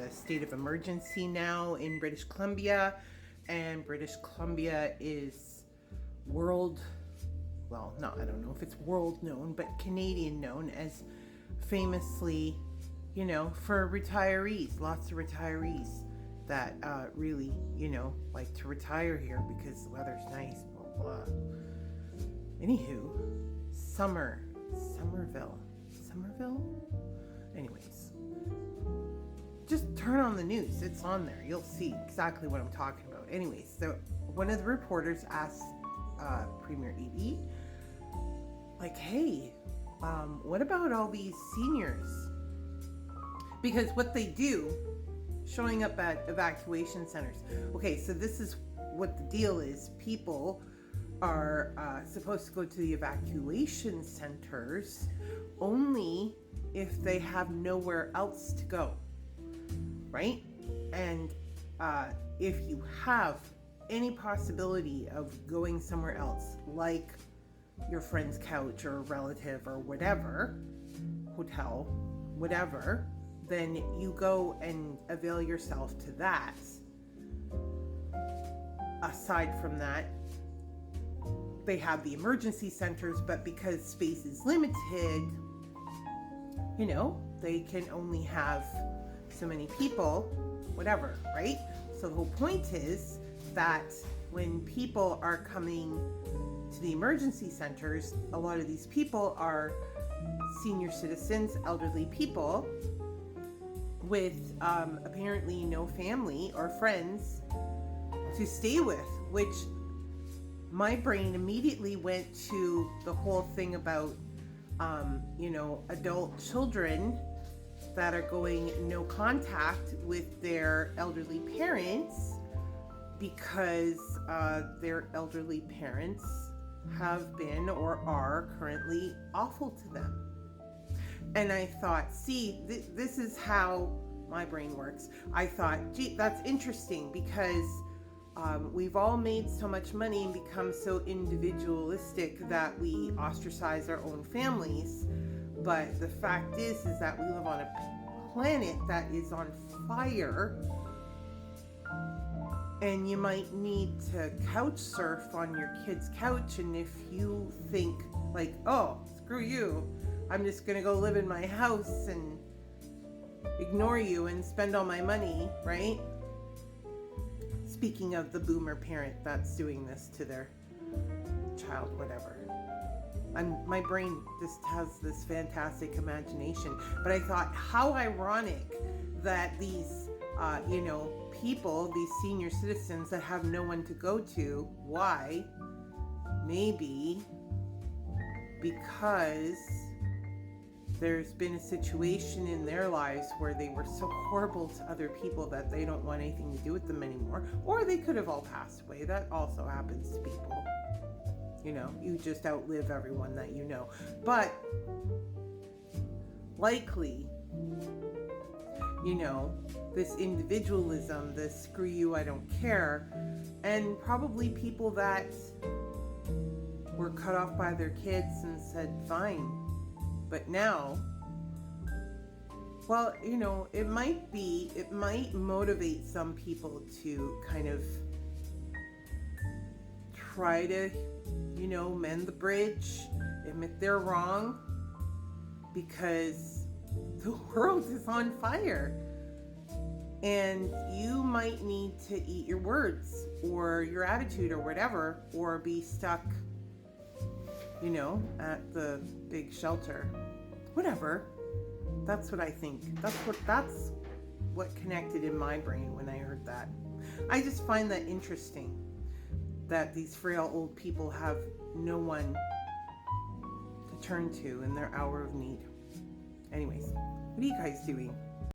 a state of emergency now in British Columbia, and British Columbia is world, well, no, I don't know if it's world known, but Canadian known as famously, for retirees, lots of retirees that really, like to retire here because the weather's nice, blah, blah. Anywho, Somerville? Anyways, just turn on the news. It's on there. You'll see exactly what I'm talking about. Anyways, so one of the reporters asked Premier Eby, like, hey, what about all these seniors? Because what they do, showing up at evacuation centers. Okay, so this is what the deal is. People are supposed to go to the evacuation centers only if they have nowhere else to go, right? And if you have any possibility of going somewhere else, like your friend's couch or relative or whatever, hotel, whatever, then you go and avail yourself to that. Aside from that, they have the emergency centers, but because space is limited, they can only have so many people, whatever, right? So the whole point is that when people are coming to the emergency centers, a lot of these people are senior citizens, elderly people with apparently no family or friends to stay with, which my brain immediately went to the whole thing about, adult children that are going no contact with their elderly parents because their elderly parents have been or are currently awful to them. And I thought, see, this is how my brain works. I thought, gee, that's interesting because we've all made so much money and become so individualistic that we ostracize our own families. But the fact is that we live on a planet that is on fire, and you might need to couch surf on your kid's couch. And if you think like, oh, screw you, I'm just gonna go live in my house and ignore you and spend all my money, right? Speaking of the boomer parent that's doing this to their child, whatever. My brain just has this fantastic imagination. But I thought, how ironic that these, people, these senior citizens that have no one to go to, why? Maybe because there's been a situation in their lives where they were so horrible to other people that they don't want anything to do with them anymore. Or they could have all passed away. That also happens to people. You just outlive everyone that you know. But likely, this individualism, this screw you, I don't care, and probably people that were cut off by their kids and said, fine. But now, well, it might motivate some people to kind of try to, mend the bridge, admit they're wrong, because the world is on fire. And you might need to eat your words or your attitude or whatever, or be stuck, at the big shelter. Whatever. That's what I think. That's what connected in my brain when I heard that. I just find that interesting that these frail old people have no one to turn to in their hour of need. Anyways, what are you guys doing?